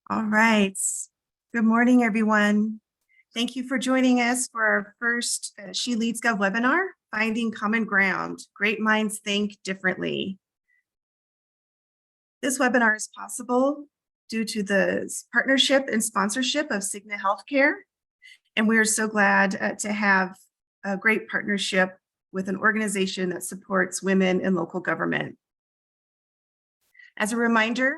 All right. Good morning, everyone. Thank you for joining us for our first SheLeadsGov webinar, Finding Common Ground, Great Minds Think Differently. This webinar is possible due to the partnership and sponsorship of Cigna Healthcare, and we are so glad to have a great partnership with an organization that supports women in local government. As a reminder,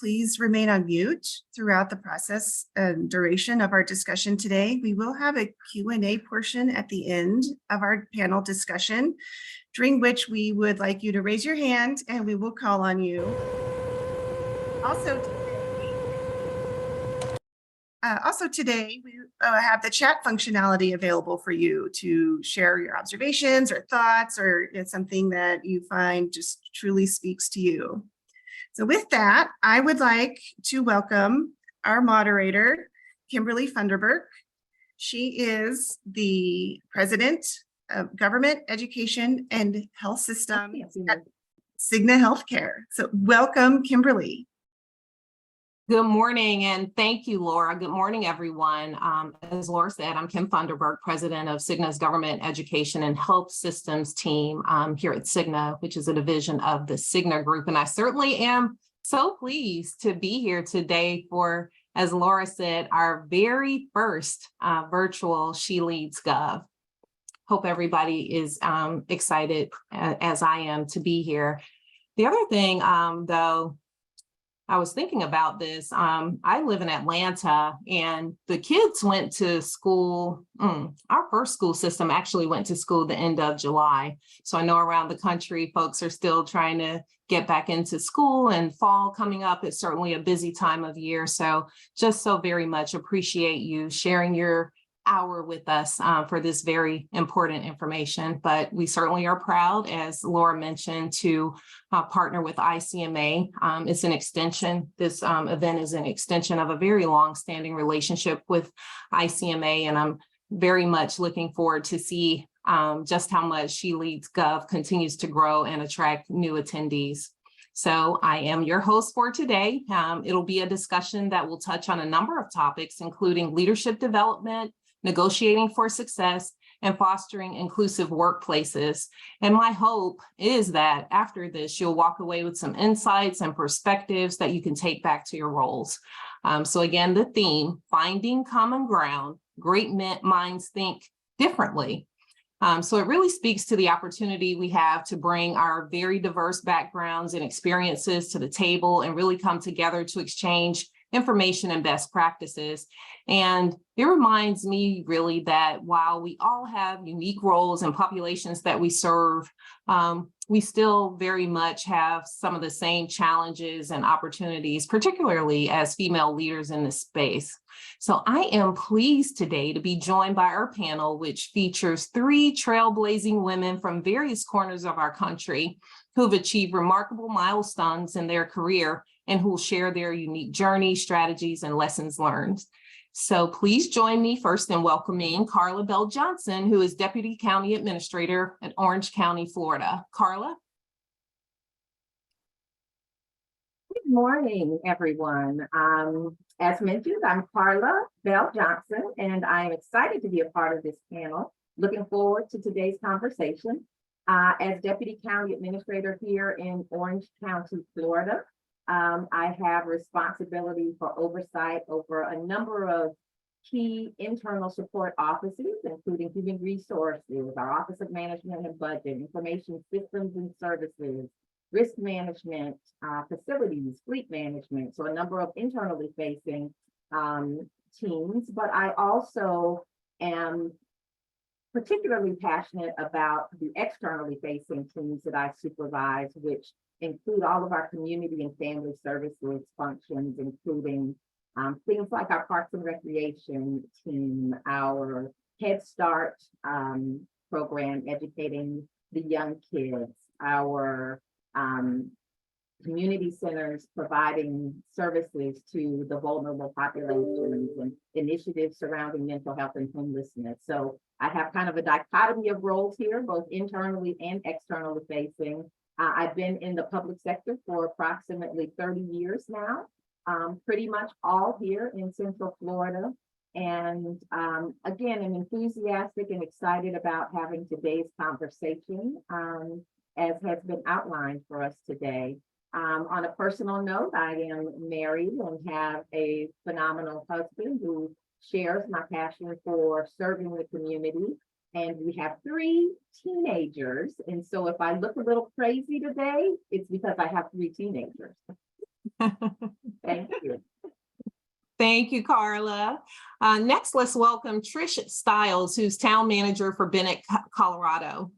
please remain on mute throughout the process and duration of our discussion today. We will have a Q&A portion at the end of our panel discussion, during which we would like you to raise your hand and we will call on you. Also today, we have the chat functionality available for you to share your observations or thoughts, or it's something that you find just truly speaks to you. So with that, I would like to welcome our moderator, Kimberly Funderburk. She is the President of Government, Education, and Health System at Cigna Healthcare. So welcome, Kimberly. Good morning, and thank you, Laura. Good morning, everyone. As Laura said, I'm Kim Funderburk, President of Cigna's Government, Education, and Health Systems team here at Cigna, which is a division of the Cigna Group. And I certainly am so pleased to be here today for, as Laura said, our very first virtual SheLeadsGov. Hope everybody is excited, as I am, to be here. The other thing, though, I was thinking about this. I live in Atlanta, and the kids went to school. Our first school system actually went to school the end of July. So I know around the country, folks are still trying to get back into school, and fall coming up is certainly a busy time of year. So just so very much appreciate you sharing your hour with us for this very important information. But we certainly are proud, as Laura mentioned, to partner with ICMA. It's an extension. This event is an extension of a very long-standing relationship with ICMA, and I'm very much looking forward to see just how much SheLeadsGov continues to grow and attract new attendees. So I am your host for today. It'll be a discussion that will touch on a number of topics, including leadership development, negotiating for success, and fostering inclusive workplaces. And my hope is that after this, you'll walk away with some insights and perspectives that you can take back to your roles. So again, the theme, finding common ground, great minds think differently. So it really speaks to the opportunity we have to bring our very diverse backgrounds and experiences to the table and really come together to exchange information and best practices. And it reminds me really that while we all have unique roles and populations that we serve, we still very much have some of the same challenges and opportunities, particularly as female leaders in this space. So I am pleased today to be joined by our panel, which features 3 trailblazing women from various corners of our country who've achieved remarkable milestones in their career and who will share their unique journey, strategies, and lessons learned. So please join me first in welcoming Carla Bell Johnson, who is Deputy County Administrator at Orange County, Florida. Carla? Good morning, everyone. As mentioned, I'm Carla Bell Johnson, and I am excited to be a part of this panel. Looking forward to today's conversation. As Deputy County Administrator here in Orange County, Florida, I have responsibility for oversight over a number of key internal support offices, including Human Resources, our Office of Management and Budget, Information Systems and Services, Risk Management, Facilities, Fleet Management, so a number of internally facing teams. But I also am particularly passionate about the externally facing teams that I supervise, which include all of our community and family services functions, including things like our Parks and Recreation team, our Head Start program, educating the young kids, our community centers providing services to the vulnerable populations, and initiatives surrounding mental health and homelessness. So I have kind of a dichotomy of roles here, both internally and externally facing. I've been in the public sector for approximately 30 years now. pretty much all here in Central Florida. And again, I'm enthusiastic and excited about having today's conversation, as has been outlined for us today. On a personal note, I am married and have a phenomenal husband who shares my passion for serving the community. And we have 3 teenagers. And so if I look a little crazy today, it's because I have 3 teenagers. Thank you. Thank you, Carla. Next, let's welcome Trish Stiles, who's town manager for Bennett, Colorado.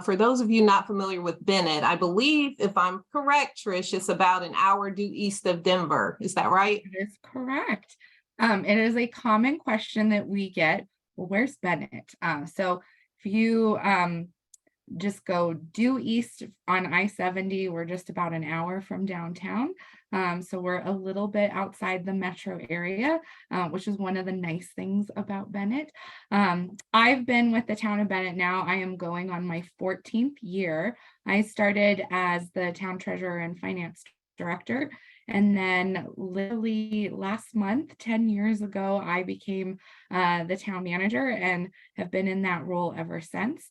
For those of you not familiar with Bennett, I believe, if I'm correct, Trish, it's about an hour due east of Denver. Is that right? It is correct. It is a common question that we get. Well, where's Bennett? So if you just go due east on I-70, we're just about an hour from downtown. So we're a little bit outside the metro area, which is one of the nice things about Bennett. I've been with the town of Bennett now. I am going on my 14th year. I started as the town treasurer and finance director. And then literally last month, 10 years ago, I became the town manager and have been in that role ever since.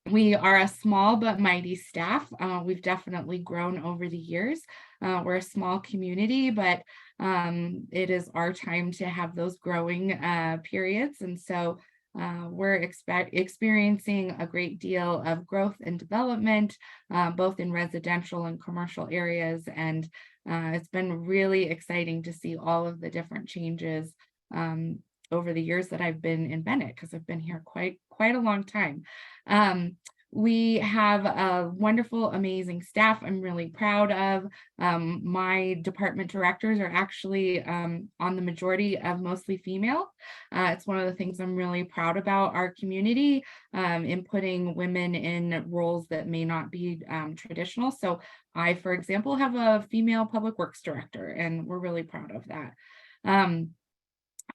We are a small but mighty staff. We've definitely grown over the years. We're a small community, but it is our time to have those growing periods. And so we're experiencing a great deal of growth and development, both in residential and commercial areas. And it's been really exciting to see all of the different changes over the years that I've been in Bennett, because I've been here quite a long time. We have a wonderful, amazing staff I'm really proud of. My department directors are actually on the majority of mostly female. It's one of the things I'm really proud about our community in putting women in roles that may not be traditional. So I, for example, have a female public works director, and we're really proud of that.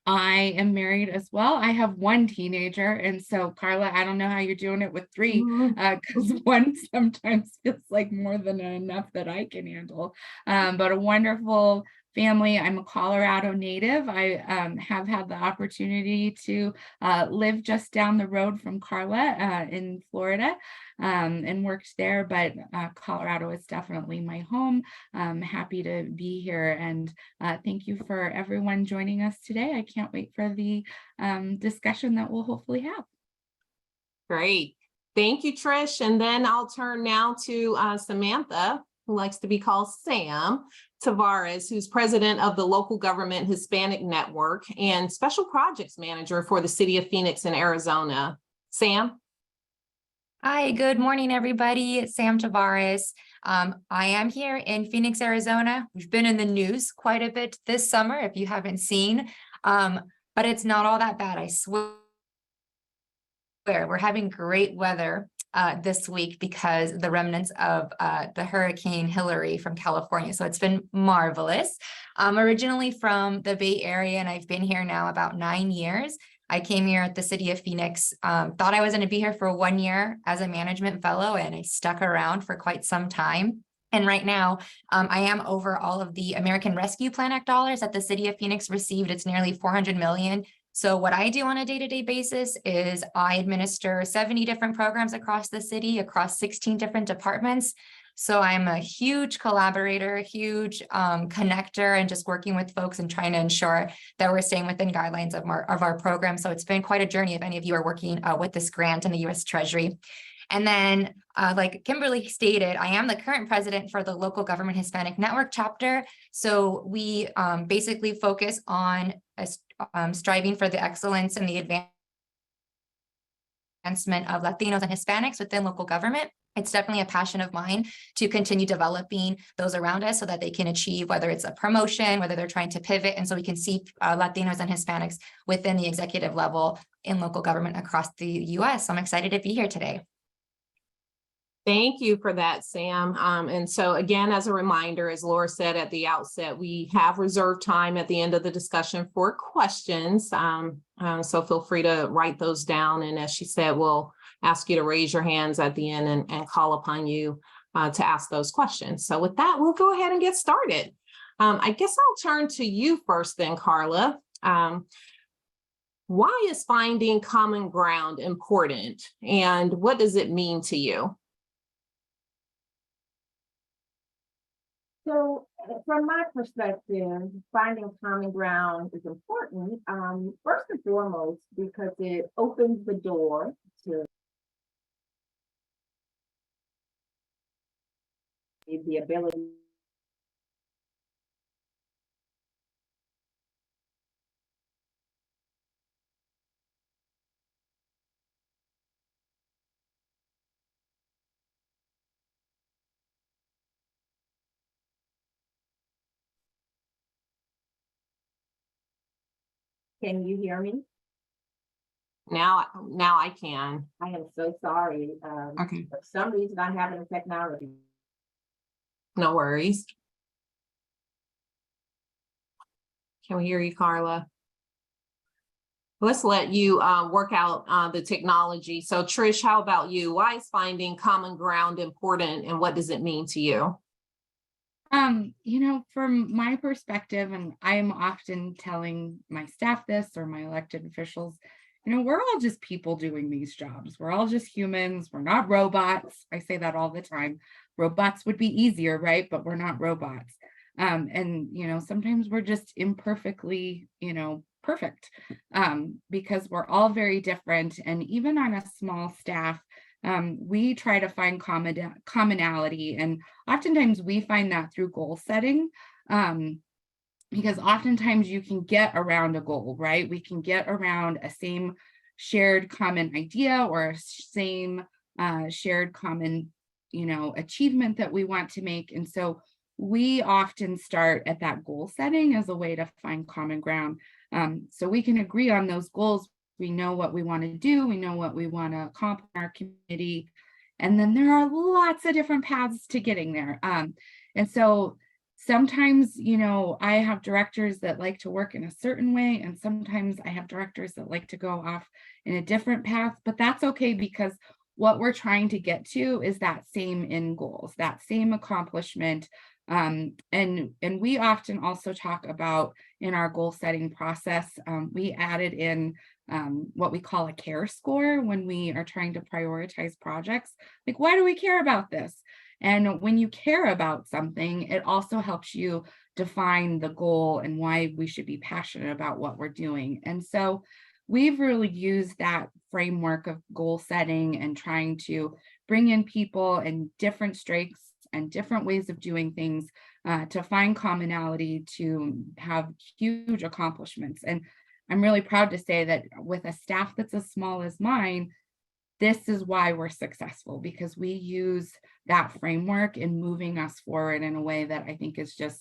I am married as well. I have 1 teenager. And so, Carla, I don't know how you're doing it with 3, because 1 sometimes feels like more than enough that I can handle. But a wonderful family. I'm a Colorado native. I have had the opportunity to live just down the road from Carla in Florida and worked there, but Colorado is definitely my home. I'm happy to be here, and thank you for everyone joining us today. I can't wait for the discussion that we'll hopefully have. Great. Thank you, Trish. And then I'll turn now to Samantha, who likes to be called Sam Tavares, who's president of the Local Government Hispanic Network and Special Projects Manager for the City of Phoenix in Arizona. Sam? Hi, good morning, everybody. It's Sam Tavares. I am here in Phoenix, Arizona. We've been in the news quite a bit this summer, if you haven't seen, but it's not all that bad, I swear. We're having great weather this week because the remnants of the Hurricane Hillary from California. So it's been marvelous. I'm originally from the Bay Area, and I've been here now about 9 years. I came here at the City of Phoenix, thought I was going to be here for 1 year as a management fellow, and I stuck around for quite some time. And right now, I am over all of the American Rescue Plan Act dollars that the City of Phoenix received. It's nearly $400 million. So what I do on a day-to-day basis is I administer 70 different programs across the city, across 16 different departments. So I'm a huge collaborator, huge connector, and just working with folks and trying to ensure that we're staying within guidelines of our program. So it's been quite a journey if any of you are working with this grant in the U.S. Treasury. And then, like Kimberly stated, I am the current president for the Local Government Hispanic Network chapter. So we basically focus on striving for the excellence and the advancement of Latinos and Hispanics within local government. It's definitely a passion of mine to continue developing those around us so that they can achieve, whether it's a promotion, whether they're trying to pivot. And so we can see Latinos and Hispanics within the executive level in local government across the U.S. So I'm excited to be here today. Thank you for that, Sam. And so again, as a reminder, as Laura said at the outset, we have reserved time at the end of the discussion for questions. So feel free to write those down. And as she said, we'll ask you to raise your hands at the end and call upon you to ask those questions. So with that, we'll go ahead and get started. I guess I'll turn to you first then, Carla. Why is finding common ground important, and what does it mean to you? So from my perspective, finding common ground is important, first and foremost, because it opens the door to the ability Can you hear me? Now I can. I am so sorry. Okay. For some reason, I'm having technology. No worries. Can we hear you, Carla? Let's let you work out the technology. So Trish, how about you? Why is finding common ground important, and what does it mean to you? From my perspective, and I'm often telling my staff this or my elected officials, we're all just people doing these jobs. We're all just humans. We're not robots. I say that all the time. Robots would be easier, right? But we're not robots. And sometimes we're just imperfectly, perfect, because we're all very different. And even on a small staff, we try to find commonality, and oftentimes we find that through goal setting, because oftentimes you can get around a goal, right? We can get around a same shared common idea or a same shared common, achievement that we want to make. And so we often start at that goal setting as a way to find common ground. So we can agree on those goals. We know what we want to do. We know what we want to accomplish in our community. And then there are lots of different paths to getting there. And so sometimes, I have directors that like to work in a certain way, and sometimes I have directors that like to go off in a different path, but that's okay, because what we're trying to get to is that same end goals, that same accomplishment. And we often also talk about in our goal setting process, we added in what we call a care score when we are trying to prioritize projects. Like, why do we care about this? And when you care about something, it also helps you define the goal and why we should be passionate about what we're doing. And so we've really used that framework of goal setting and trying to bring in people and different strengths and different ways of doing things to find commonality, to have huge accomplishments. And I'm really proud to say that with a staff that's as small as mine, this is why we're successful, because we use that framework in moving us forward in a way that I think is just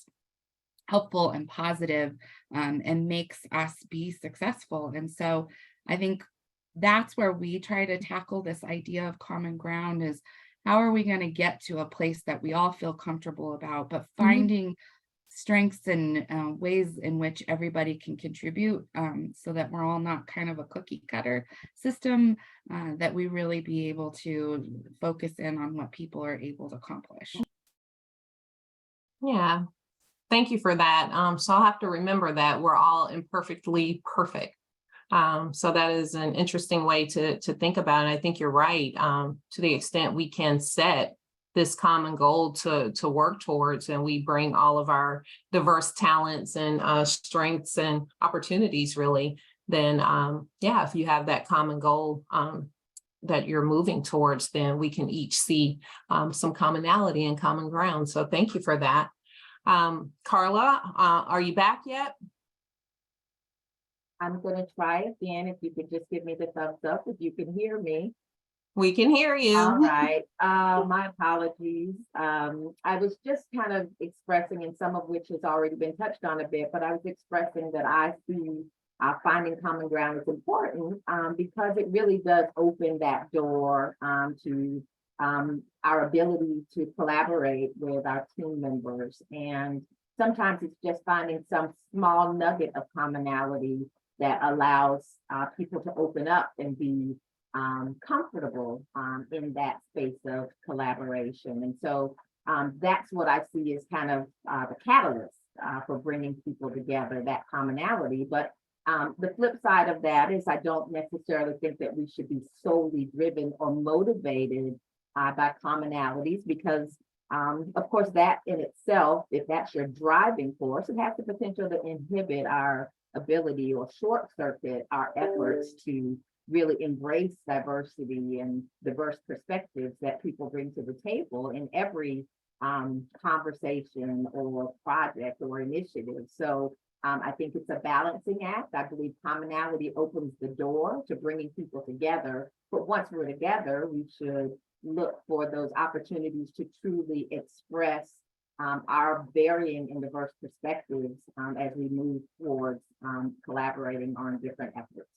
helpful and positive, and makes us be successful. And so I think that's where we try to tackle this idea of common ground, is how are we going to get to a place that we all feel comfortable about, but finding strengths and ways in which everybody can contribute, so that we're all not kind of a cookie cutter system, that we really be able to focus in on what people are able to accomplish. Yeah, thank you for that. So I'll have to remember that we're all imperfectly perfect. So that is an interesting way to think about it. I think you're right. To the extent we can set this common goal to work towards, and we bring all of our diverse talents and strengths and opportunities, really, then if you have that common goal that you're moving towards, then we can each see some commonality and common ground. So thank you for that. Carla, are you back yet? I'm going to try again. If you could just give me the thumbs up if you can hear me. We can hear you. All right. My apologies. I was just kind of expressing, and some of which has already been touched on a bit, but I was expressing that I see finding common ground is important, because it really does open that door to our ability to collaborate with our team members. And sometimes it's just finding some small nugget of commonality that allows people to open up and be comfortable in that space of collaboration. And so that's what I see as kind of the catalyst for bringing people together, that commonality. But the flip side of that is I don't necessarily think that we should be solely driven or motivated by commonalities, because of course that in itself, if that's your driving force, it has the potential to inhibit our ability or short circuit our efforts to really embrace diversity and diverse perspectives that people bring to the table in every conversation or project or initiative. So I think it's a balancing act. I believe commonality opens the door to bringing people together. But once we're together, we should look for those opportunities to truly express our varying and diverse perspectives as we move towards collaborating on different efforts.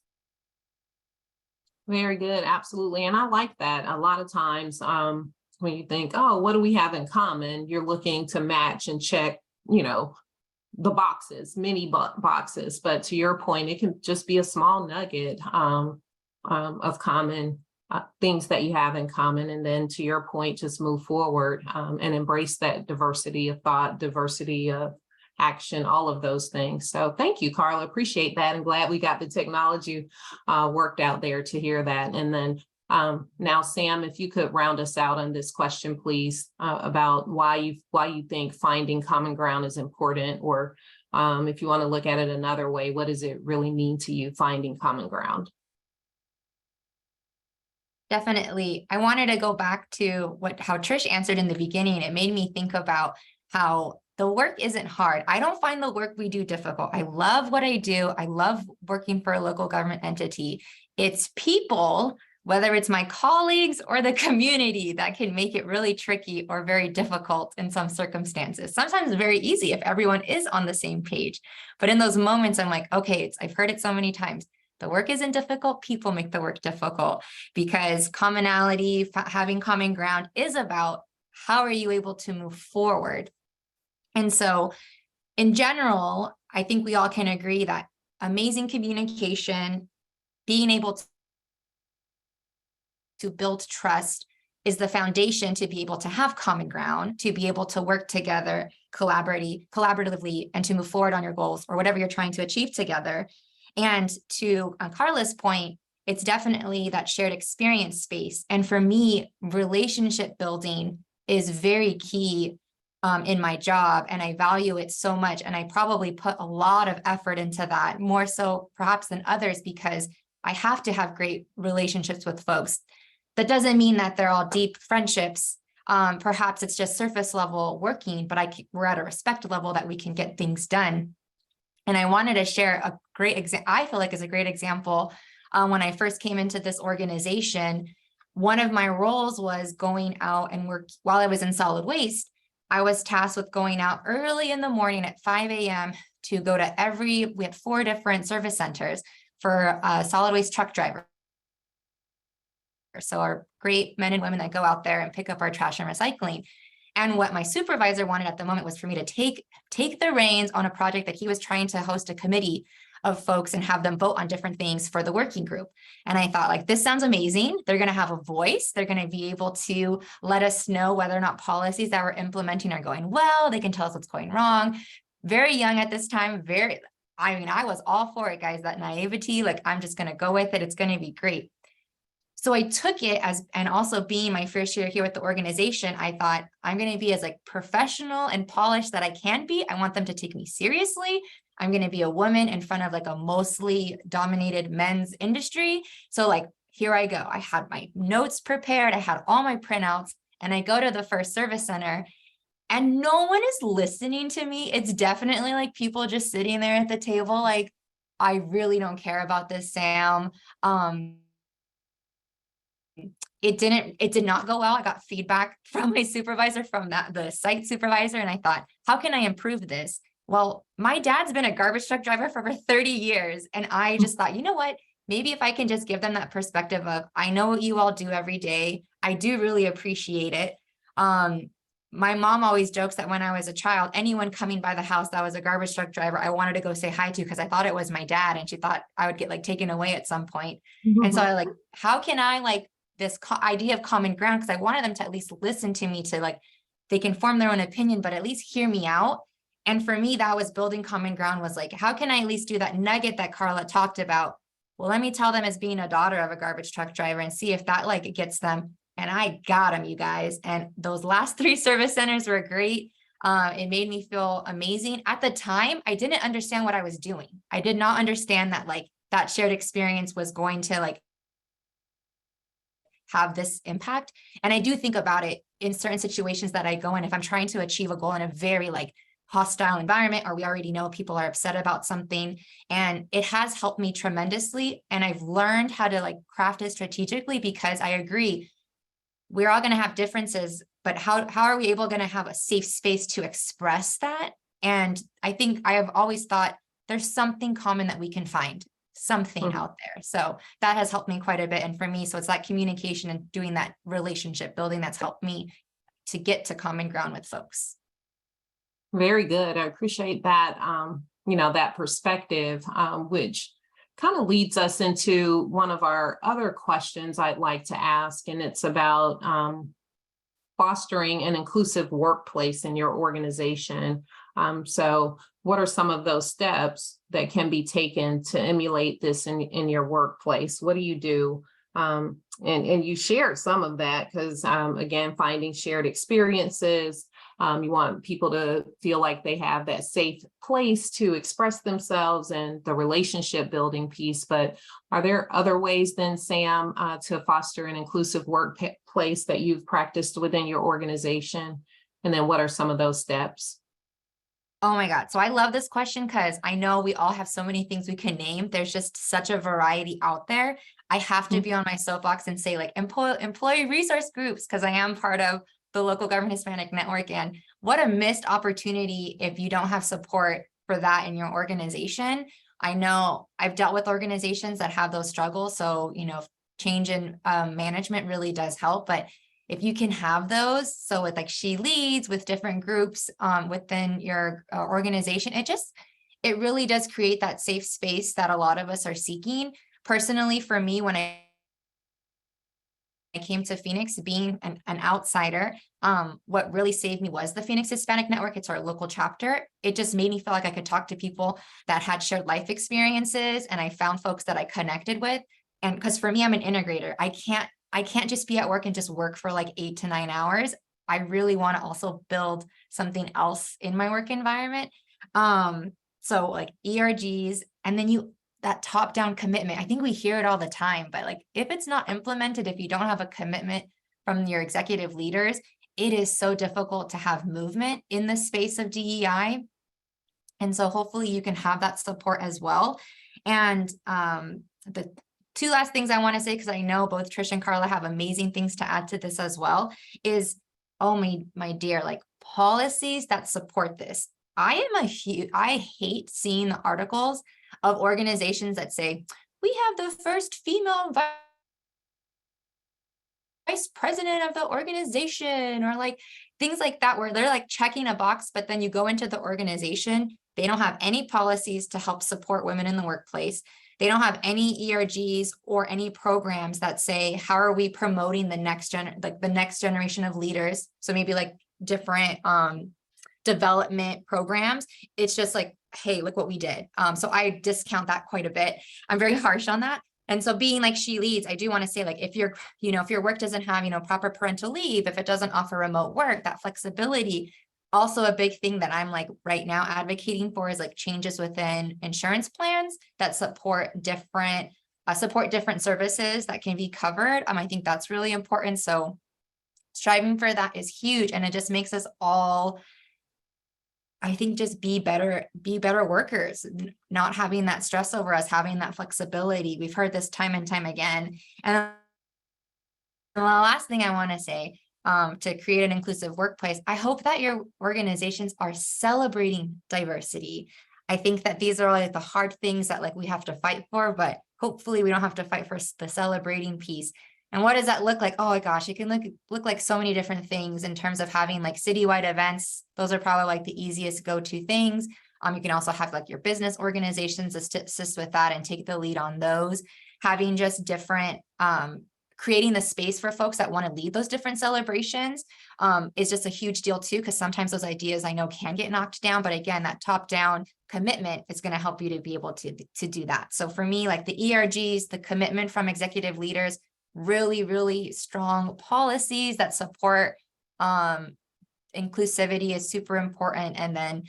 Very good. Absolutely. And I like that. A lot of times when you think, oh, what do we have in common? You're looking to match and check, the boxes, many boxes. But to your point, it can just be a small nugget of common things that you have in common. And then to your point, just move forward and embrace that diversity of thought, diversity of action, all of those things. So thank you, Carla. Appreciate that. And glad we got the technology worked out there to hear that. And then now, Sam, if you could round us out on this question, please, about why you think finding common ground is important, or if you want to look at it another way, what does it really mean to you, finding common ground? Definitely. I wanted to go back to how Trish answered in the beginning. It made me think about how the work isn't hard. I don't find the work we do difficult. I love what I do. I love working for a local government entity. It's people, whether it's my colleagues or the community, that can make it really tricky or very difficult in some circumstances. Sometimes very easy if everyone is on the same page. But in those moments, I'm like, okay, I've heard it so many times. The work isn't difficult. People make the work difficult, because commonality, having common ground, is about how are you able to move forward. And so in general, I think we all can agree that amazing communication, being able to build trust, is the foundation to be able to have common ground, to be able to work together collaboratively, and to move forward on your goals or whatever you're trying to achieve together. And to Carla's point, it's definitely that shared experience space. And for me, relationship building is very key in my job, and I value it so much. And I probably put a lot of effort into that, more so perhaps than others, because I have to have great relationships with folks. That doesn't mean that they're all deep friendships. Perhaps it's just surface level working, but we're at a respect level that we can get things done. And I wanted to share a great example, I feel like is a great example. When I first came into this organization, one of my roles was going out and work while I was in solid waste. I was tasked with going out early in the morning at 5 a.m. to go to we had 4 different service centers for solid waste truck drivers. So our great men and women that go out there and pick up our trash and recycling. And what my supervisor wanted at the moment was for me to take the reins on a project that he was trying to host a committee of folks and have them vote on different things for the working group. And I thought, like, this sounds amazing. They're going to have a voice. They're going to be able to let us know whether or not policies that we're implementing are going well. They can tell us what's going wrong. Very young at this time. I was all for it, guys, that naivety, like, I'm just going to go with it. It's going to be great. So I took it and also being my first year here with the organization, I thought, I'm going to be as professional and polished that I can be. I want them to take me seriously. I'm going to be a woman in front of a mostly dominated men's industry. So here I go. I had my notes prepared. I had all my printouts, and I go to the first service center and no one is listening to me. It's definitely people just sitting there at the table. I really don't care about this, Sam. It did not go well. I got feedback from my supervisor, from the site supervisor, and I thought, how can I improve this? Well, my dad's been a garbage truck driver for over 30 years. And I just thought, you know what, maybe if I can just give them that perspective of, I know what you all do every day. I do really appreciate it. my mom always jokes that when I was a child, anyone coming by the house that was a garbage truck driver, I wanted to go say hi to because I thought it was my dad, and she thought I would get like taken away at some point. And so I like, how can I like this idea of common ground? Because I wanted them to at least listen to me, to like, they can form their own opinion, but at least hear me out. And for me, that was building common ground, was like, how can I at least do that nugget that Carla talked about? Well, let me tell them as being a daughter of a garbage truck driver and see if that like gets them. And I got them, you guys. And those last 3 service centers were great. It made me feel amazing. At the time, I didn't understand what I was doing. I did not understand that like that shared experience was going to like have this impact. And I do think about it in certain situations that I go in, if I'm trying to achieve a goal in a very like hostile environment, or we already know people are upset about something, and it has helped me tremendously. And I've learned how to like craft it strategically, because I agree, we're all going to have differences, but how are we able going to have a safe space to express that? And I think I have always thought there's something common that we can find, something out there. So that has helped me quite a bit. And for me, so it's that communication and doing that relationship building that's helped me to get to common ground with folks. Very good. I appreciate that, that perspective, which kind of leads us into one of our other questions I'd like to ask, and it's about fostering an inclusive workplace in your organization. So what are some of those steps that can be taken to emulate this in your workplace? What do you do? And you shared some of that, because again, finding shared experiences, you want people to feel like they have that safe place to express themselves, and the relationship building piece. But are there other ways then, Sam, to foster an inclusive workplace that you've practiced within your organization? And then what are some of those steps? Oh my God. So I love this question, because I know we all have so many things we can name. There's just such a variety out there. I have to be on my soapbox and say like employee resource groups, because I am part of the local government Hispanic network. And what a missed opportunity if you don't have support for that in your organization. I know I've dealt with organizations that have those struggles. So, change in management really does help. But if you can have those, so with like She Leads, with different groups within your organization, it really does create that safe space that a lot of us are seeking. Personally, for me, when I came to Phoenix, being an outsider, what really saved me was the Phoenix Hispanic Network. It's our local chapter. It just made me feel like I could talk to people that had shared life experiences, and I found folks that I connected with. And because for me, I'm an integrator. I can't just be at work and just work for like 8 to 9 hours. I really want to also build something else in my work environment. So like ERGs, and then that top-down commitment. I think we hear it all the time, but like if it's not implemented, if you don't have a commitment from your executive leaders, it is so difficult to have movement in the space of DEI. And so hopefully you can have that support as well. And the 2 last things I want to say, because I know both Trish and Carla have amazing things to add to this as well, is, oh my dear, like policies that support this. I hate seeing the articles of organizations that say, we have the first female vice president of the organization, or like things like that, where they're like checking a box, but then you go into the organization, they don't have any policies to help support women in the workplace. They don't have any ERGs or any programs that say, how are we promoting the next generation of leaders? So maybe like different development programs. It's just like, hey, look what we did. So I discount that quite a bit. I'm very harsh on that. And so being like She Leads, I do want to say, like, if your work doesn't have, proper parental leave, if it doesn't offer remote work, that flexibility. Also a big thing that I'm like right now advocating for is like changes within insurance plans that support different services that can be covered. I think that's really important. So striving for that is huge. And it just makes us all, I think, just be better workers, not having that stress over us, having that flexibility. We've heard this time and time again. And the last thing I want to say, to create an inclusive workplace, I hope that your organizations are celebrating diversity. I think that these are like the hard things that like we have to fight for, but hopefully we don't have to fight for the celebrating piece. And what does that look like? Oh my gosh, it can look like so many different things in terms of having like citywide events. Those are probably like the easiest go-to things. You can also have like your business organizations assist with that and take the lead on those. Having just different, creating the space for folks that want to lead those different celebrations is just a huge deal too, because sometimes those ideas I know can get knocked down, but again, that top-down commitment is going to help you to be able to do that. So for me, like the ERGs, the commitment from executive leaders, really, really strong policies that support inclusivity is super important. And then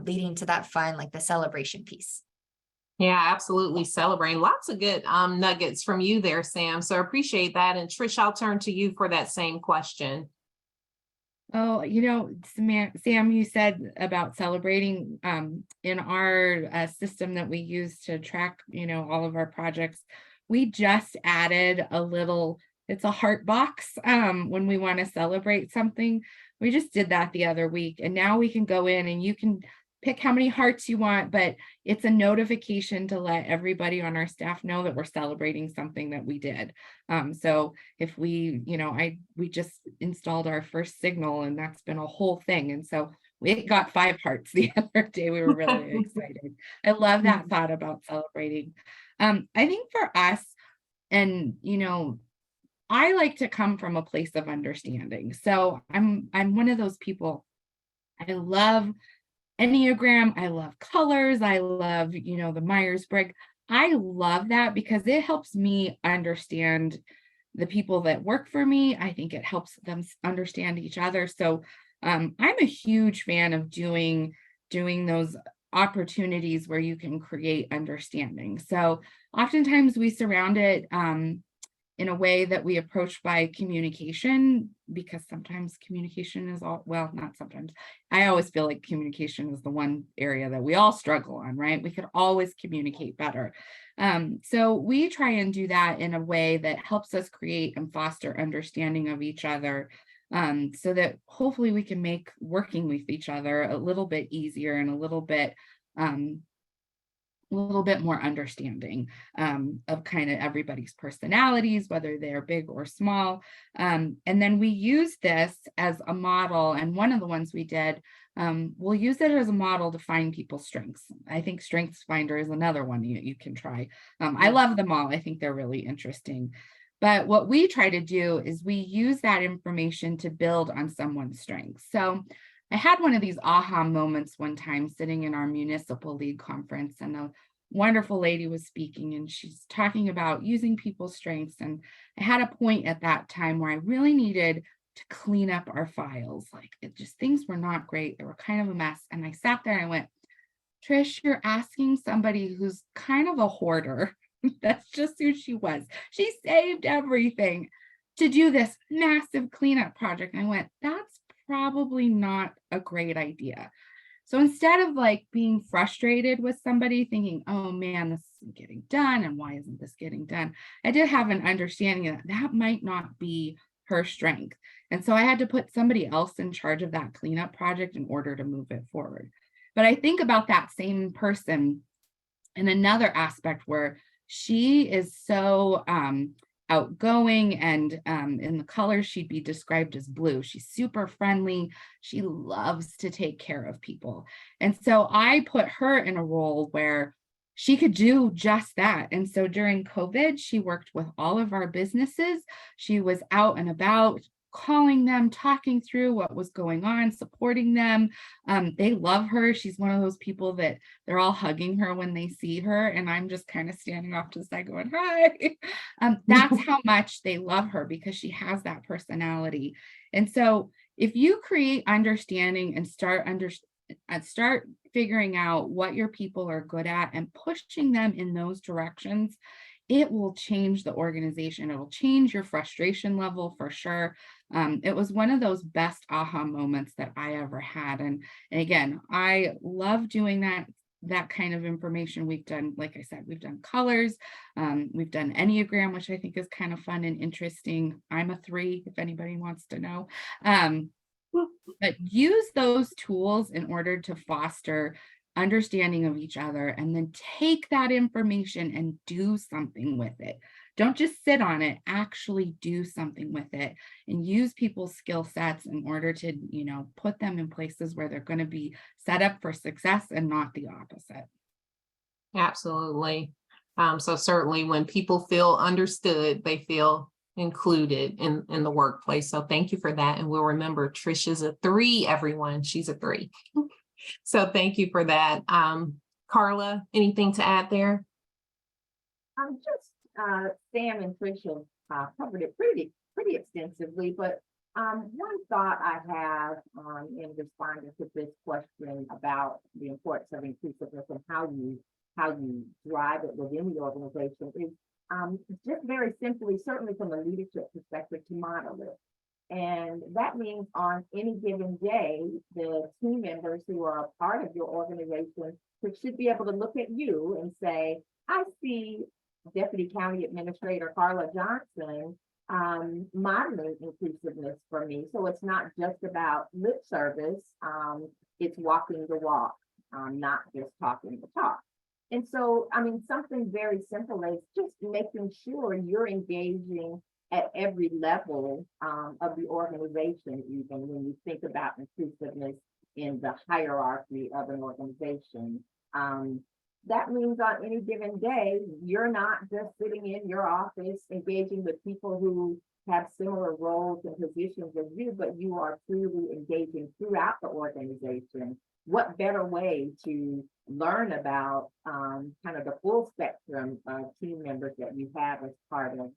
leading to that fun, like the celebration piece. Yeah, absolutely. Celebrating. Lots of good nuggets from you there, Sam. So appreciate that. And Trish, I'll turn to you for that same question. Oh, you know, Sam, you said about celebrating in our system that we use to track, you know, all of our projects. We just added a little, it's a heart box when we want to celebrate something. We just did that the other week, and now we can go in and you can pick how many hearts you want, but it's a notification to let everybody on our staff know that we're celebrating something that we did. So if we, you know, we just installed our first signal, and that's been a whole thing. And so we got 5 hearts the other day. We were really excited. I love that thought about celebrating. I think for us, and, you know, I like to come from a place of understanding. So I'm one of those people. I love Enneagram. I love colors. I love, you know, the Myers-Briggs. I love that because it helps me understand the people that work for me. I think it helps them understand each other. So I'm a huge fan of doing those opportunities where you can create understanding. So oftentimes we surround it in a way that we approach by communication, because sometimes communication is well, not sometimes. I always feel like communication is the one area that we all struggle on, right? We could always communicate better. So we try and do that in a way that helps us create and foster understanding of each other, so that hopefully we can make working with each other a little bit easier and a little bit more understanding of kind of everybody's personalities, whether they're big or small. And then we use this as a model. And one of the ones we did, we'll use it as a model to find people's strengths. I think Strengths Finder is another one you can try. I love them all. I think they're really interesting. But what we try to do is we use that information to build on someone's strengths. So I had one of these aha moments one time sitting in our municipal league conference, and a wonderful lady was speaking, and she's talking about using people's strengths. And I had a point at that time where I really needed to clean up our files. Like, things were not great. They were kind of a mess. And I sat there and I went, Trish, you're asking somebody who's kind of a hoarder. That's just who she was. She saved everything to do this massive cleanup project. And I went, that's probably not a great idea. So instead of like being frustrated with somebody thinking, oh man, this isn't getting done, and why isn't this getting done? I did have an understanding that that might not be her strength. And so I had to put somebody else in charge of that cleanup project in order to move it forward. But I think about that same person in another aspect where she is so outgoing, and in the colors she'd be described as blue. She's super friendly. She loves to take care of people. And so I put her in a role where she could do just that. And so during COVID, she worked with all of our businesses. She was out and about, calling them, talking through what was going on, supporting them. They love her. She's one of those people that they're all hugging her when they see her, and I'm just kind of standing off to the side going, hi. That's how much they love her, because she has that personality. And so if you create understanding and start figuring out what your people are good at and pushing them in those directions, it will change the organization. It will change your frustration level for sure. It was one of those best aha moments that I ever had. And again, I love doing that kind of information. We've done, like I said, we've done colors. We've done Enneagram, which I think is kind of fun and interesting. I'm a 3, if anybody wants to know. But use those tools in order to foster understanding of each other, and then take that information and do something with it. Don't just sit on it, actually do something with it and use people's skill sets in order to, put them in places where they're going to be set up for success and not the opposite. Absolutely. So certainly when people feel understood, they feel included in the workplace. So thank you for that. And we'll remember Trisha's a 3, everyone. She's a 3. So thank you for that. Carla, anything to add there? Sam and Tricia covered it pretty extensively, but one thought I have in responding to this question about the importance of inclusiveness and how you drive it within the organization is just very simply, certainly from a leadership perspective, to model it. And that means on any given day, the team members who are a part of your organization should be able to look at you and say, I see Deputy County Administrator Carla Johnson modeling inclusiveness for me. So it's not just about lip service, it's walking the walk, not just talking the talk. And so, something very simple is just making sure you're engaging at every level of the organization, even when you think about inclusiveness in the hierarchy of an organization. That means on any given day, you're not just sitting in your office engaging with people who have similar roles and positions as you, but you are truly engaging throughout the organization. What better way to learn about kind of the full spectrum of team members that you have as part of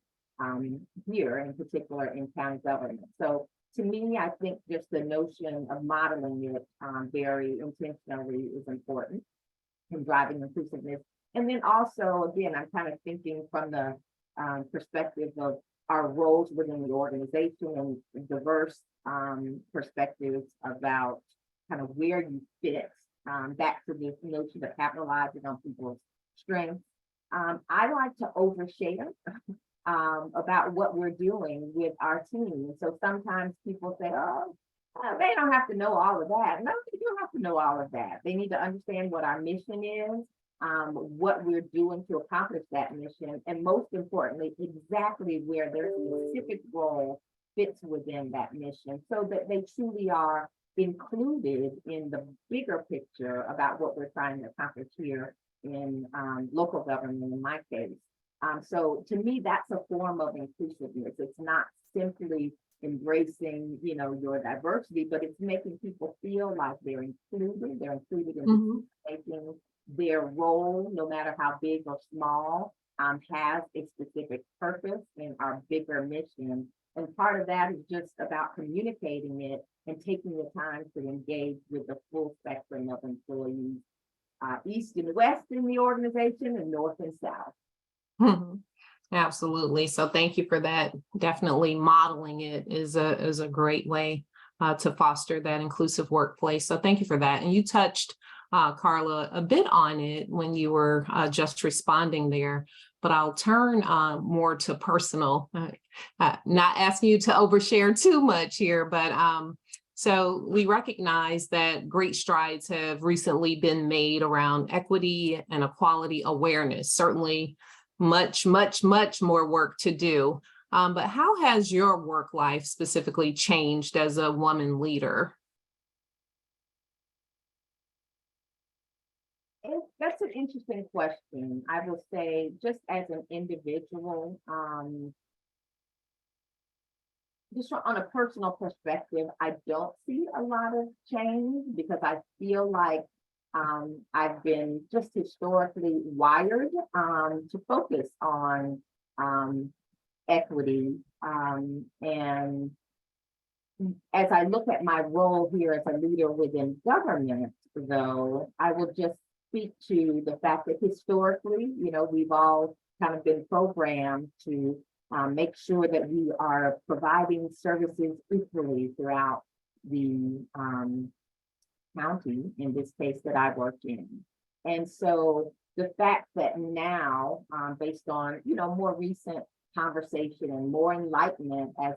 here, in particular in county government. So to me, I think just the notion of modeling it very intentionally is important in driving inclusiveness. And then also, again, I'm kind of thinking from the perspective of our roles within the organization and diverse perspectives about kind of where you fit, back to this notion of capitalizing on people's strengths. I like to overshare about what we're doing with our team. So sometimes people say, oh, they don't have to know all of that. No, they don't have to know all of that. They need to understand what our mission is, what we're doing to accomplish that mission, and most importantly, exactly where their specific role fits within that mission, so that they truly are included in the bigger picture about what we're trying to accomplish here in local government, in my case. So to me, that's a form of inclusiveness. It's not simply embracing, your diversity, but it's making people feel like they're included. They're included in making their role, no matter how big or small, has a specific purpose in our bigger mission. And part of that is just about communicating it and taking the time to engage with the full spectrum of employees, east and west in the organization and north and south. Absolutely. So thank you for that. Definitely modeling it is a great way to foster that inclusive workplace. So thank you for that. And you touched, Carla, a bit on it when you were just responding there, but I'll turn more to personal, not asking you to overshare too much here, but so we recognize that great strides have recently been made around equity and equality awareness. Certainly much more work to do. But how has your work life specifically changed as a woman leader? That's an interesting question. I will say, just as an individual, just on a personal perspective, I don't see a lot of change because I feel like I've been just historically wired to focus on equity. And as I look at my role here as a leader within government, though, I will just speak to the fact that historically, we've all kind of been programmed to make sure that we are providing services equally throughout the county, in this case that I work in. And so the fact that now, based on, more recent conversation and more enlightenment as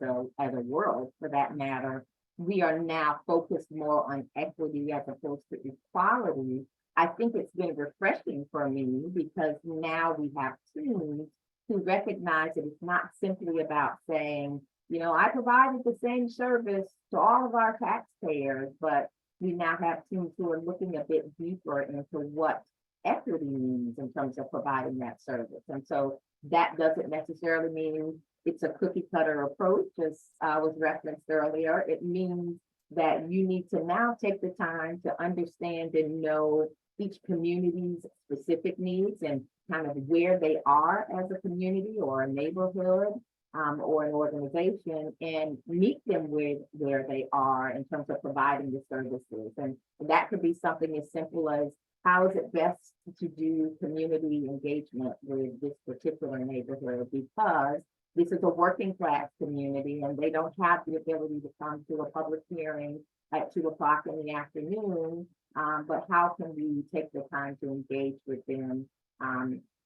a world for that matter, we are now focused more on equity as opposed to equality, I think it's been refreshing for me because now we have teams who recognize that it's not simply about saying, I provided the same service to all of our taxpayers, but we now have teams who are looking a bit deeper into what equity means in terms of providing that service. And so that doesn't necessarily mean it's a cookie cutter approach, as was referenced earlier. It means that you need to now take the time to understand and know each community's specific needs and kind of where they are as a community or a neighborhood or an organization, and meet them where they are in terms of providing the services. And that could be something as simple as, how is it best to do community engagement with this particular neighborhood? Because this is a working class community and they don't have the ability to come to a public hearing at 2:00 in the afternoon. But how can we take the time to engage with them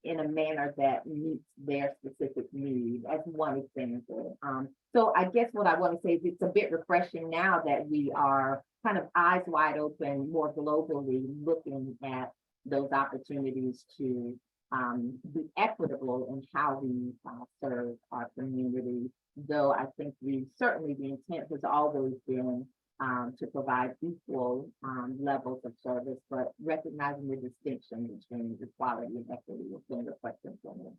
in a manner that meets their specific needs, as one example. So I guess what I want to say is it's a bit refreshing now that we are kind of eyes wide open, more globally looking at those opportunities to be equitable in how we serve our community. Though I think certainly the intent has always been to provide equal levels of service, but recognizing the distinction between equality and equity has been reflected for me.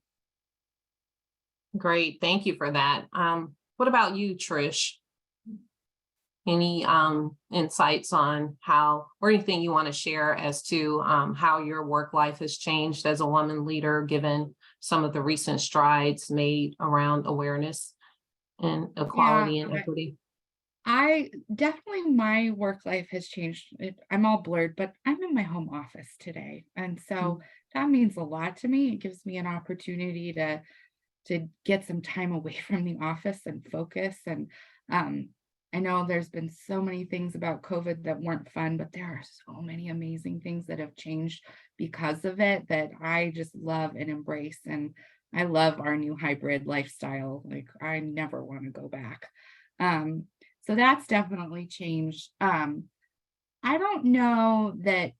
Great, thank you for that. What about you, Trish? Any insights on how, or anything you want to share as to how your work life has changed as a woman leader, given some of the recent strides made around awareness and equality and equity? I definitely, my work life has changed. I'm all blurred, but I'm in my home office today. And so that means a lot to me. It gives me an opportunity to get some time away from the office and focus. And I know there's been so many things about COVID that weren't fun, but there are so many amazing things that have changed because of it that I just love and embrace. And I love our new hybrid lifestyle. Like, I never want to go back. So that's definitely changed. I don't know that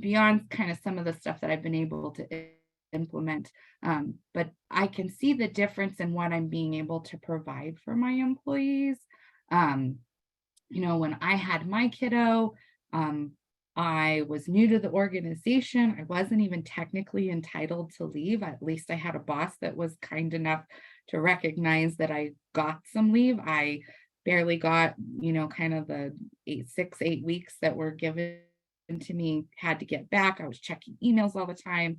beyond kind of some of the stuff that I've been able to implement, but I can see the difference in what I'm being able to provide for my employees. When I had my kiddo, I was new to the organization. I wasn't even technically entitled to leave. At least I had a boss that was kind enough to recognize that I got some leave. I barely got, kind of the 8 weeks that were given to me, had to get back. I was checking emails all the time.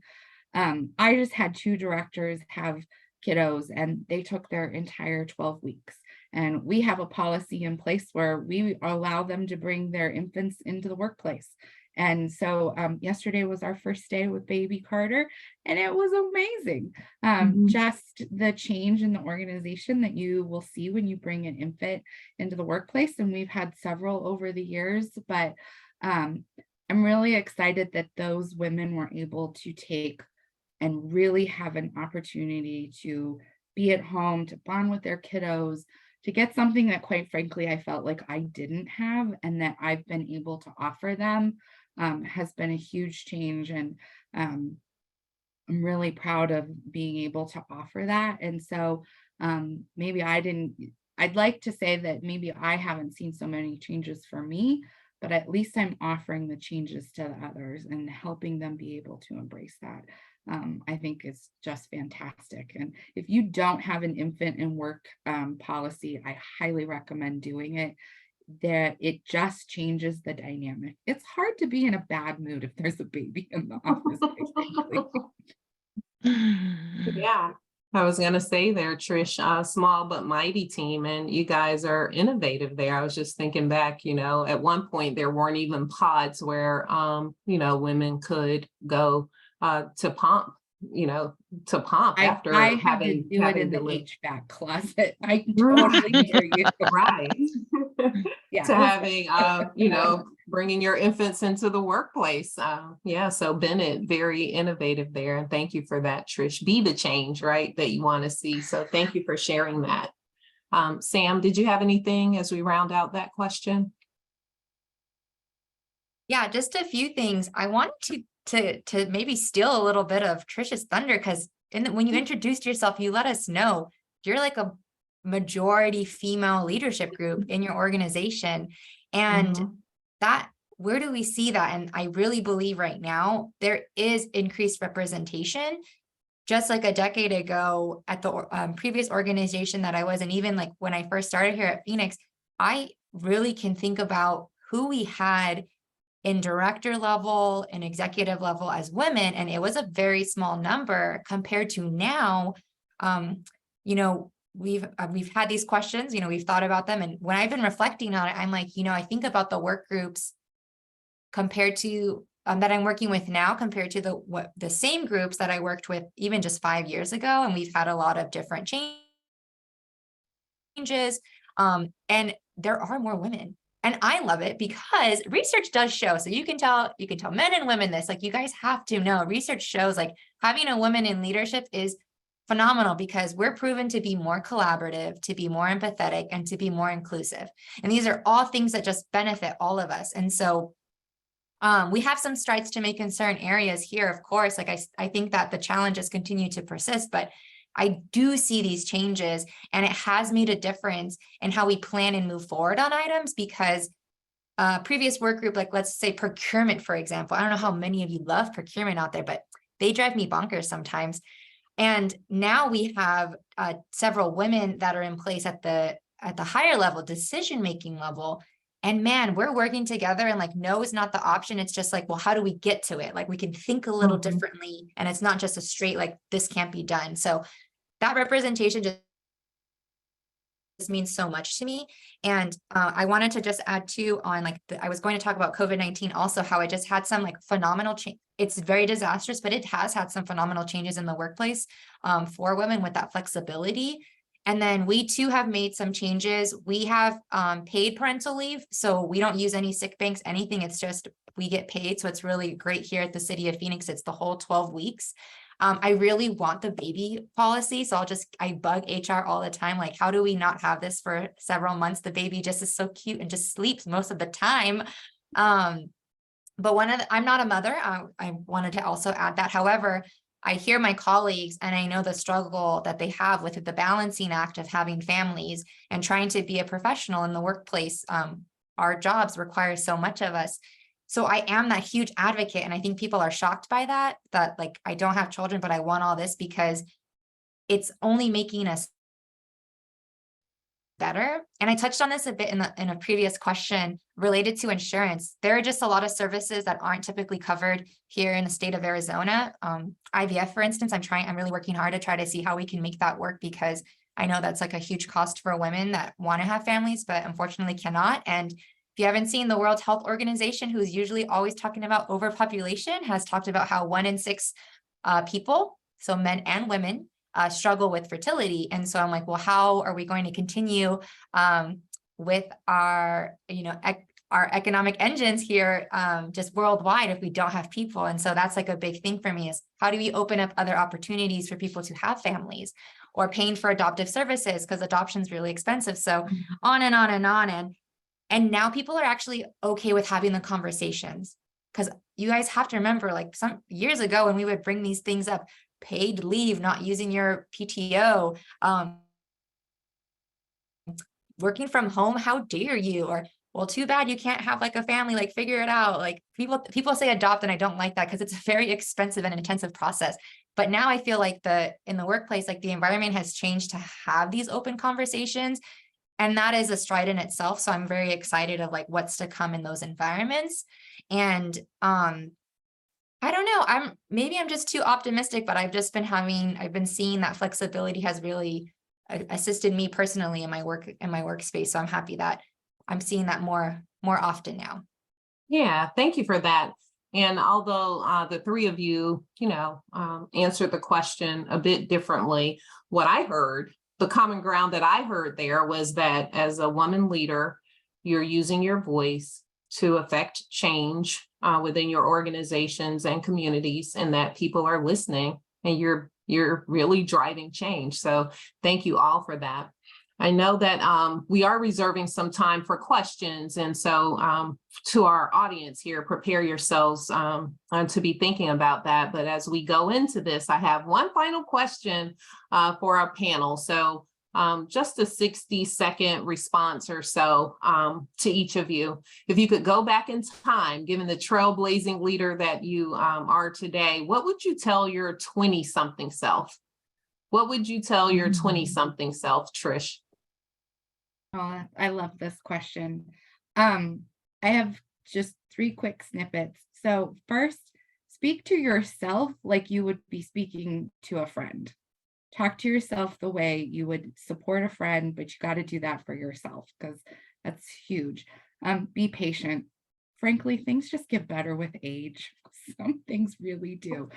I just had 2 directors have kiddos and they took their entire 12 weeks. And we have a policy in place where we allow them to bring their infants into the workplace. And so yesterday was our first day with baby Carter, and it was amazing. Just the change in the organization that you will see when you bring an infant into the workplace. And we've had several over the years, but I'm really excited that those women were able to take and really have an opportunity to be at home, to bond with their kiddos, to get something that, quite frankly, I felt like I didn't have and that I've been able to offer them. Has been a huge change. And I'm really proud of being able to offer that. And so I'd like to say that maybe I haven't seen so many changes for me, but at least I'm offering the changes to the others and helping them be able to embrace that. I think it's just fantastic. And if you don't have an infant in work policy, I highly recommend doing it. That it just changes the dynamic. It's hard to be in a bad mood if there's a baby in the office. Yeah, I was going to say there, Trish, small but mighty team, and you guys are innovative there. I was just thinking back, at one point there weren't even pods where, women could go to pump. After I had having to do it in the HVAC closet. I totally hear you. Right. Yeah. To having, bringing your infants into the workplace. So Bennett, very innovative there. And thank you for that, Trish. Be the change, right, that you want to see. So thank you for sharing that. Sam, did you have anything as we round out that question? Yeah, just a few things. I wanted to maybe steal a little bit of Trisha's thunder, because when you introduced yourself, you let us know you're like a majority female leadership group in your organization. And that, where do we see that? And I really believe right now there is increased representation. Just like a decade ago at the previous organization that I was, and even like when I first started here at Phoenix, I really can think about who we had in director level and executive level as women, and it was a very small number compared to now. You know, we've had these questions, you know, we've thought about them, and when I've been reflecting on it, I'm like, you know, I think about the work groups compared to that I'm working with now compared to the same groups that I worked with even just 5 years ago, and we've had a lot of different changes, and there are more women. And I love it because research does show, so you can tell men and women this, like, you guys have to know, research shows like having a woman in leadership is phenomenal because we're proven to be more collaborative, to be more empathetic, and to be more inclusive. And these are all things that just benefit all of us. And so we have some strides to make in certain areas here, of course. Like I think that the challenges continue to persist, but I do see these changes, and it has made a difference in how we plan and move forward on items, because previous work group, like let's say procurement, for example, I don't know how many of you love procurement out there, but they drive me bonkers sometimes. And now we have several women that are in place at the higher level, decision-making level. And man, we're working together, and like, no is not the option. It's just like, well, how do we get to it? Like, we can think a little differently, and it's not just a straight, like, this can't be done. So that representation just means so much to me. And I wanted to just add too on, like, I was going to talk about COVID-19 also, how it just had some like phenomenal change. It's very disastrous, but it has had some phenomenal changes in the workplace for women with that flexibility. And then we too have made some changes. We have paid parental leave, so we don't use any sick banks, anything. It's just we get paid. So it's really great here at the city of Phoenix. It's the whole 12 weeks. I really want the baby policy. So I bug HR all the time. Like, how do we not have this for several months? The baby just is so cute and just sleeps most of the time. But I'm not a mother. I wanted to also add that. However, I hear my colleagues, and I know the struggle that they have with the balancing act of having families and trying to be a professional in the workplace. Our jobs require so much of us. So I am that huge advocate. And I think people are shocked by that like, I don't have children, but I want all this, because it's only making us better. And I touched on this a bit in a previous question related to insurance. There are just a lot of services that aren't typically covered here in the state of Arizona. IVF, for instance, I'm really working hard to try to see how we can make that work, because I know that's like a huge cost for women that want to have families, but unfortunately cannot. And if you haven't seen, the World Health Organization, who's usually always talking about overpopulation, has talked about how 1 in 6 people, so men and women, struggle with fertility. And so I'm like, well, how are we going to continue with our, our economic engines here, just worldwide, if we don't have people? And so that's like a big thing for me, is how do we open up other opportunities for people to have families, or paying for adoptive services, because adoption is really expensive. So on and on and on. And now people are actually okay with having the conversations, because you guys have to remember, like, some years ago when we would bring these things up, paid leave, not using your PTO, working from home, how dare you? Or, well, too bad you can't have like a family, like, figure it out. Like, people say adopt, and I don't like that, because it's a very expensive and intensive process. But now I feel like in the workplace, like, the environment has changed to have these open conversations. And that is a stride in itself. So I'm very excited of like what's to come in those environments. And I don't know, maybe I'm just too optimistic, but I've been seeing that flexibility has really assisted me personally in my workspace. So I'm happy that I'm seeing that more often now. Yeah, thank you for that. And although the three of you, answered the question a bit differently, what I heard, the common ground that I heard there was that as a woman leader, you're using your voice to affect change within your organizations and communities, and that people are listening, and you're really driving change. So thank you all for that. I know that we are reserving some time for questions. And so to our audience here, prepare yourselves to be thinking about that. But as we go into this, I have one final question for our panel. So just a 60-second response or so to each of you. If you could go back in time, given the trailblazing leader that you are today, what would you tell your 20-something self? What would you tell your 20-something self, Trish? Oh, I love this question. I have just 3 quick snippets. So first, speak to yourself like you would be speaking to a friend. Talk to yourself the way you would support a friend, but you got to do that for yourself because that's huge. Be patient. Frankly, things just get better with age. Some things really do.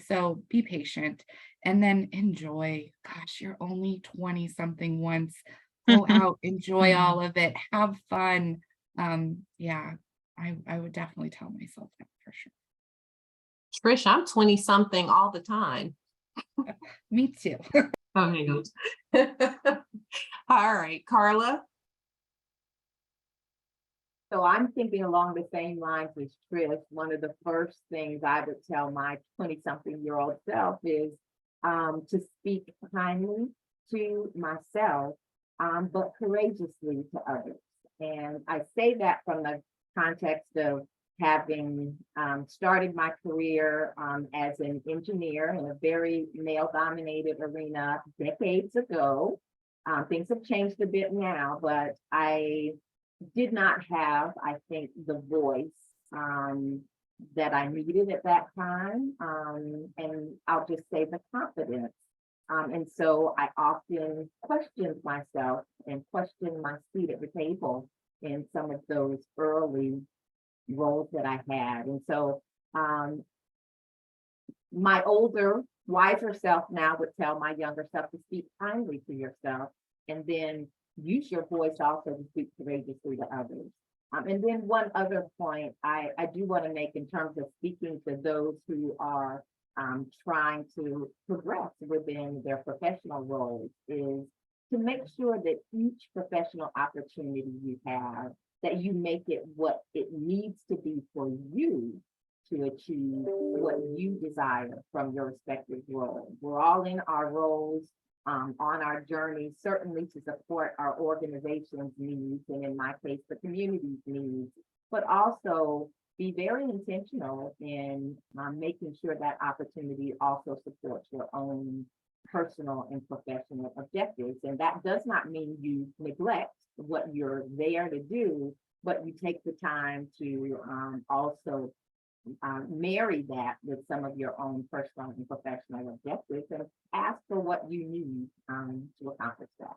So be patient and then enjoy. Gosh, you're only 20 something once. Go out, enjoy all of it, have fun. Yeah, I would definitely tell myself that for sure. Trish, I'm 20 something all the time. Me too. Oh, hang on. All right, Carla. So I'm thinking along the same lines as Trish. One of the first things I would tell my 20-something-year-old self is to speak kindly to myself, but courageously to others. And I say that from the context of having started my career as an engineer in a very male-dominated arena decades ago. Things have changed a bit now, but I did not have, I think, the voice that I needed at that time. And I'll just say the confidence. And so I often questioned myself and questioned my seat at the table in some of those early roles that I had. And so my older, wiser self now would tell my younger self to speak kindly to yourself and then use your voice also to speak courageously to others. And then one other point I do want to make in terms of speaking to those who are trying to progress within their professional roles is to make sure that each professional opportunity you have, that you make it what it needs to be for you to achieve what you desire from your respective role. We're all in our roles on our journey, certainly to support our organization's needs, and in my case, the community's needs, but also be very intentional in making sure that opportunity also supports your own personal and professional objectives. And that does not mean you neglect what you're there to do, but you take the time to also marry that with some of your own personal and professional objectives and ask for what you need to accomplish that.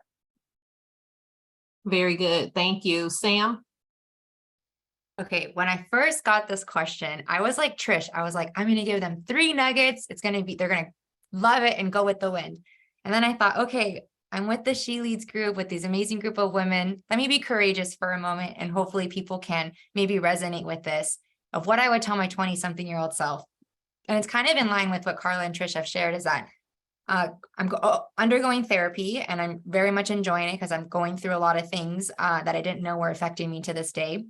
Very good. Thank you. Sam? Okay, when I first got this question, I was like Trish. I was like, I'm going to give them 3 nuggets. They're going to love it and go with the wind. And then I thought, okay, I'm with the She Leads group with these amazing group of women. Let me be courageous for a moment. And hopefully people can maybe resonate with this of what I would tell my 20-something-year-old self. And it's kind of in line with what Carla and Trish have shared is that I'm undergoing therapy and I'm very much enjoying it because I'm going through a lot of things that I didn't know were affecting me to this day.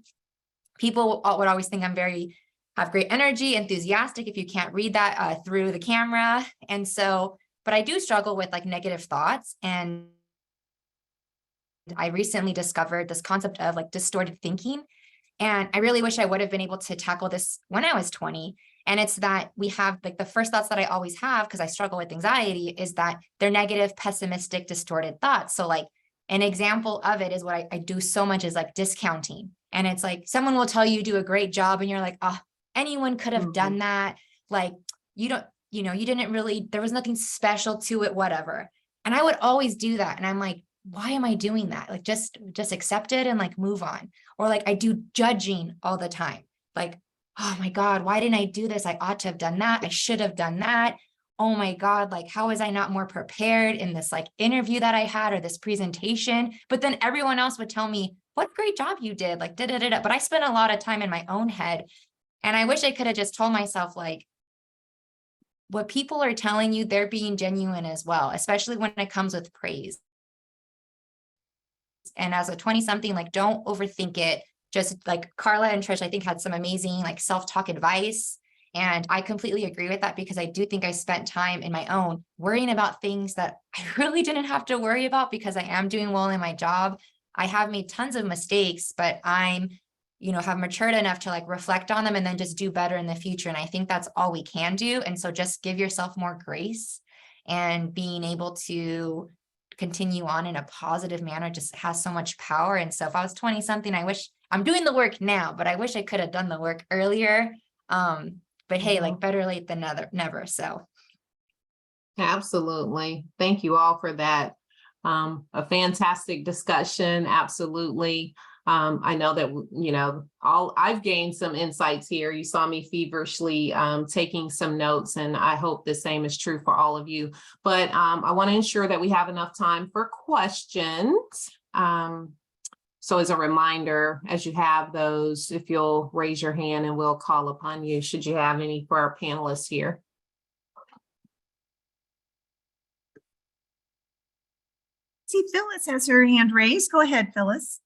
People would always think have great energy, enthusiastic, if you can't read that through the camera. And so, but I do struggle with like negative thoughts. And I recently discovered this concept of like distorted thinking. And I really wish I would have been able to tackle this when I was 20. And it's that we have like the first thoughts that I always have, because I struggle with anxiety, is that they're negative, pessimistic, distorted thoughts. So like an example of it is what I do so much is like discounting. And it's like someone will tell you do a great job and you're like, oh, anyone could have done that. Like, you didn't really, there was nothing special to it, whatever. And I would always do that. And I'm like, why am I doing that? Like, just accept it and like move on. Or like I do judging all the time. Like, oh my God, why didn't I do this? I ought to have done that. I should have done that. Oh my God, like, how was I not more prepared in this like interview that I had or this presentation? But then everyone else would tell me, what great job you did, like, da-da-da-da. But I spent a lot of time in my own head. And I wish I could have just told myself, like, what people are telling you, they're being genuine as well, especially when it comes with praise. And as a 20-something, like, don't overthink it. Just like Carla and Trish, I think, had some amazing like self-talk advice. And I completely agree with that, because I do think I spent time in my own worrying about things that I really didn't have to worry about, because I am doing well in my job. I have made tons of mistakes, but I'm, have matured enough to like reflect on them and then just do better in the future. And I think that's all we can do. And so just give yourself more grace, and being able to continue on in a positive manner just has so much power. And so if I was 20 something, I wish I'm doing the work now, but I wish I could have done the work earlier. But hey, like, better late than never. So. Absolutely. Thank you all for that. A fantastic discussion. Absolutely. I know that, I've gained some insights here. You saw me feverishly taking some notes, and I hope the same is true for all of you. But I want to ensure that we have enough time for questions. So as a reminder, as you have those, if you'll raise your hand and we'll call upon you, should you have any for our panelists here. See, Phyllis has her hand raised. Go ahead, Phyllis.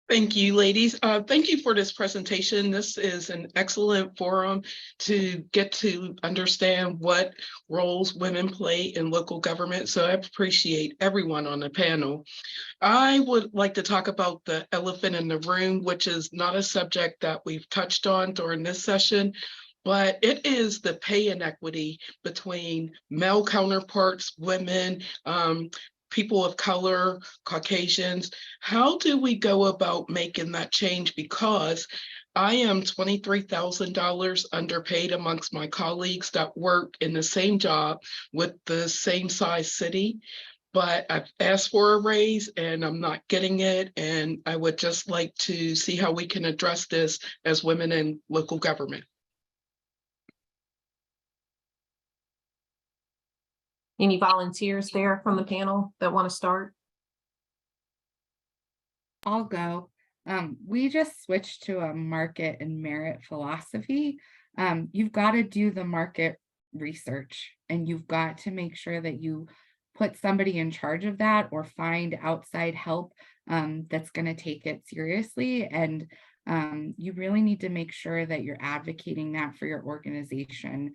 Thank you, ladies. Thank you for this presentation. This is an excellent forum to get to understand what roles women play in local government. So I appreciate everyone on the panel. I would like to talk about the elephant in the room, which is not a subject that we've touched on during this session, but it is the pay inequity between male counterparts, women, people of color, Caucasians. How do we go about making that change? Because I am $23,000 underpaid amongst my colleagues that work in the same job with the same size city, but I've asked for a raise and I'm not getting it. And I would just like to see how we can address this as women in local government. Any volunteers there from the panel that want to start? I'll go. We just switched to a market and merit philosophy. You've got to do the market research, and you've got to make sure that you put somebody in charge of that, or find outside help that's going to take it seriously. And you really need to make sure that you're advocating that for your organization.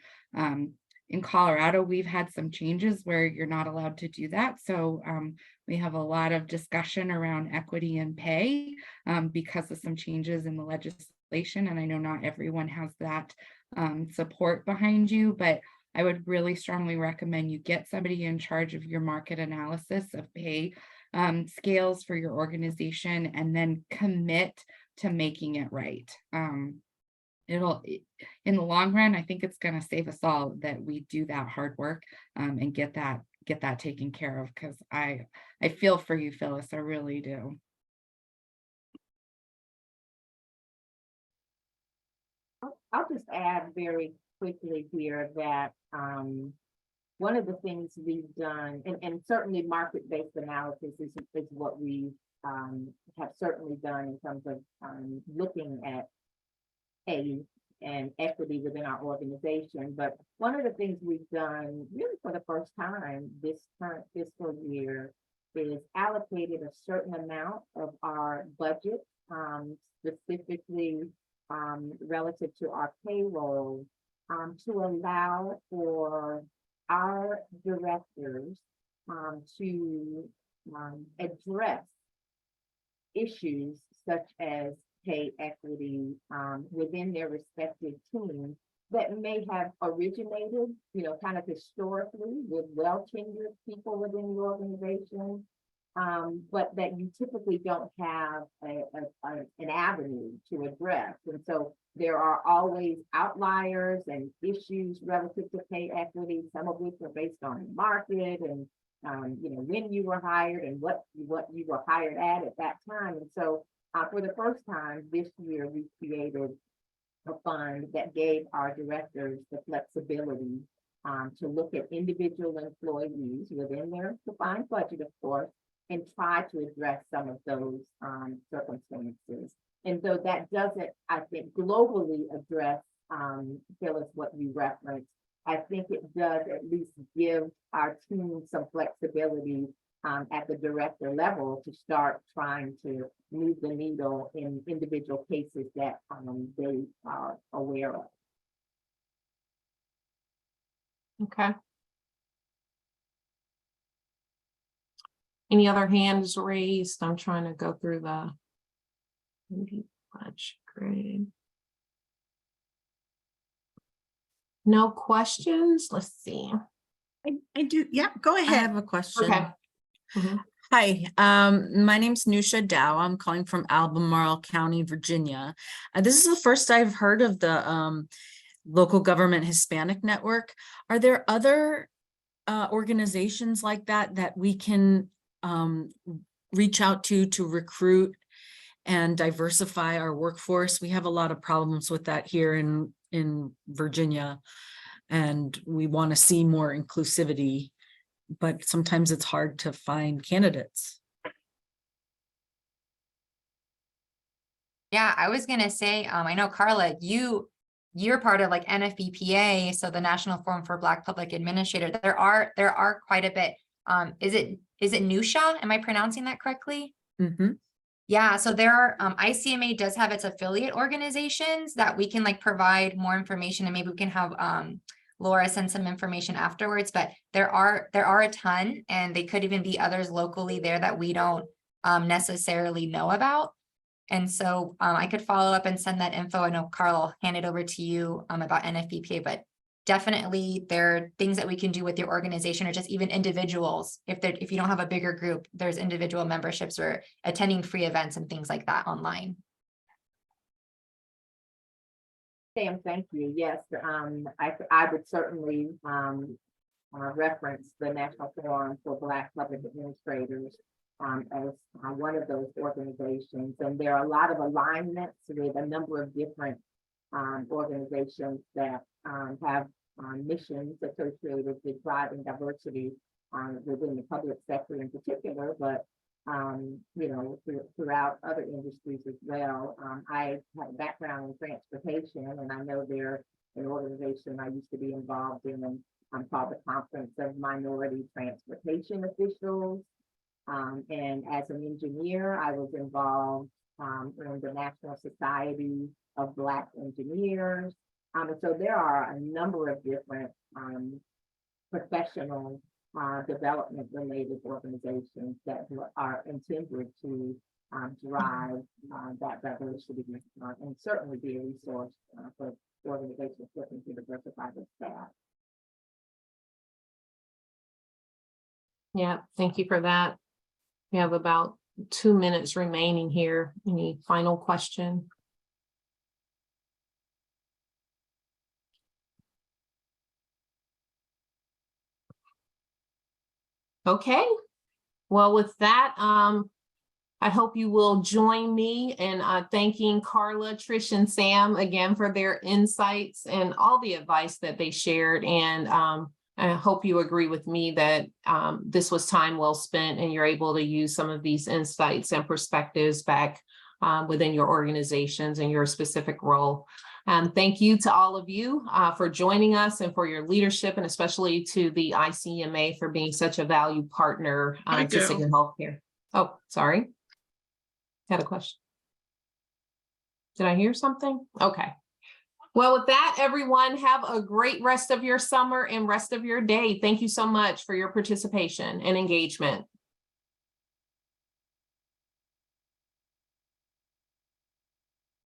In Colorado, we've had some changes where you're not allowed to do that. So we have a lot of discussion around equity and pay because of some changes in the legislation. And I know not everyone has that support behind you, but I would really strongly recommend you get somebody in charge of your market analysis of pay scales for your organization, and then commit to making it right. In the long run, I think it's going to save us all that we do that hard work and get that taken care of, because I feel for you, Phyllis. I really do. I'll just add very quickly here that one of the things we've done, and certainly market-based analysis is what we have certainly done in terms of looking at pay and equity within our organization. But one of the things we've done really for the first time this current fiscal year is allocated a certain amount of our budget, specifically relative to our payroll, to allow for our directors to address issues such as pay equity within their respective teams that may have originated, kind of historically with well-tenured people within the organization, but that you typically don't have an avenue to address. And so there are always outliers and issues relative to pay equity, some of which are based on market and when you were hired and what you were hired at that time. And so for the first time this year, we created a fund that gave our directors the flexibility to look at individual employees within their defined budget, of course, and try to address some of those circumstances. And though that doesn't, I think, globally address, Phyllis, what you referenced, I think it does at least give our team some flexibility at the director level to start trying to move the needle in individual cases that they are aware of. Okay. Any other hands raised? I'm trying to go through the much great. No questions? Let's see. I do. Yeah, go I ahead. have a question. Okay. Mhm. Hi, my name's Nusha Dow. I'm calling from Albemarle County, Virginia. This is the first I've heard of the local government Hispanic network. Are there other organizations like that that we can reach out to recruit and diversify our workforce? We have a lot of problems with that here in Virginia, and we want to see more inclusivity, but sometimes it's hard to find candidates. Yeah, I was gonna say, I know Carla, you're part of like NFBPA, so the National Forum for Black Public Administrators. There are quite a bit. Is it Nusha? Am I pronouncing that correctly? Mm-hmm. Yeah, so there are, ICMA does have its affiliate organizations that we can like provide more information, and maybe we can have Laura send some information afterwards, but there are a ton, and they could even be others locally there that we don't necessarily know about. And so I could follow up and send that info. I know Carl will hand it over to you about NFBPA, but definitely there are things that we can do with your organization, or just even individuals. If you don't have a bigger group, there's individual memberships or attending free events and things like that online. Sam, thank you. Yes, I would certainly reference the National Forum for Black Public Administrators as one of those organizations. And there are a lot of alignments with a number of different organizations that have missions associated with driving diversity within the public sector in particular, but you know, throughout other industries as well. I have a background in transportation, and I know they're an organization I used to be involved in, called the Conference of Minority Transportation Officials. And as an engineer, I was involved in the National Society of Black Engineers. And so there are a number of different professional development related organizations that are intended to drive that diversity and certainly be a resource for organizations looking to diversify their staff. Yeah, thank you for that. We have about 2 minutes remaining here. Any final question? Okay, well, with that, I hope you will join me in thanking Carla, Trish, and Sam again for their insights and all the advice that they shared. And I hope you agree with me that this was time well spent, and you're able to use some of these insights and perspectives back within your organizations and your specific role. Thank you to all of you for joining us and for your leadership, and especially to the ICMA for being such a valued partner to Cigna Healthcare. Oh, sorry. Had a question. Did I hear something? Okay. Well, with that, everyone, have a great rest of your summer and rest of your day. Thank you so much for your participation and engagement.